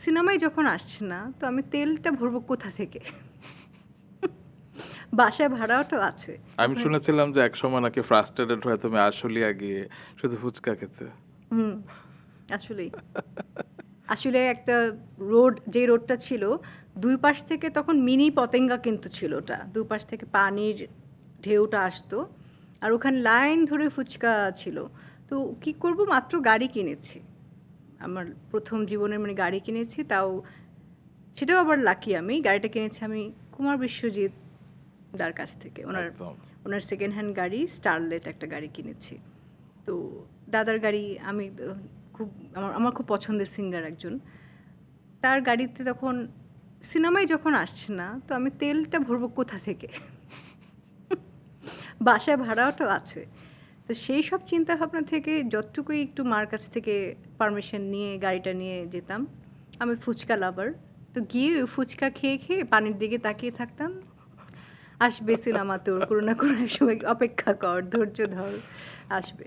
সিনেমায় যখন আসছে না তো আমি তেলটা ভরবো কোথা থেকে? বাসায় ভাড়াও আছে। আমি ওখানে শুনেছিলাম যে একসময় নাকি ফ্রাস্ট্রেটেড হয়ে তুমি আশুলিয়া গিয়ে শুধু ফুচকা খেতে। হুম, আসলেই। আসলে একটা যে রোডটা ছিল, ২ পাশ থেকে তখন মিনি পতেঙ্গা কিন্তু ছিল ওটা। ২ পাশ থেকে পানির ঢেউটা আসতো। আর ওখানে লাইন ধরে ফুচকা ছিল। তো কি করব, মাত্র গাড়ি কিনেছি। আমার ১ম জীবনের মানে গাড়ি কিনেছি, তাও সেটাও আবার লাকি আমি। গাড়িটা কিনেছি আমি কুমার বিশ্বজিৎ দার কাছ থেকে। একদম। ওনার সেকেন্ড হ্যান্ড গাড়ি স্টারলেট একটা গাড়ি কিনেছি। তো দাদার গাড়ি আমি খুব আমার আমার খুব পছন্দের সিঙ্গার একজন। তার গাড়িতে তখন সিনেমায় যখন আসছে না তো আমি তেলটা ভরবো কোথা থেকে? বাসায় ভাড়াও আছে। তো সেই সব চিন্তাভাবনা থেকে যতটুকুই একটু মার কাছ থেকে পারমিশন নিয়ে গাড়িটা নিয়ে যেতাম। আমি ফুচকা লাভার। তো গিয়ে ওই ফুচকা খেয়ে পানির দিকে তাকিয়ে থাকতাম। আসবে সিনেমা তোর, কোনো না কোনো এক সময় অপেক্ষা কর, ধৈর্য ধর, আসবে।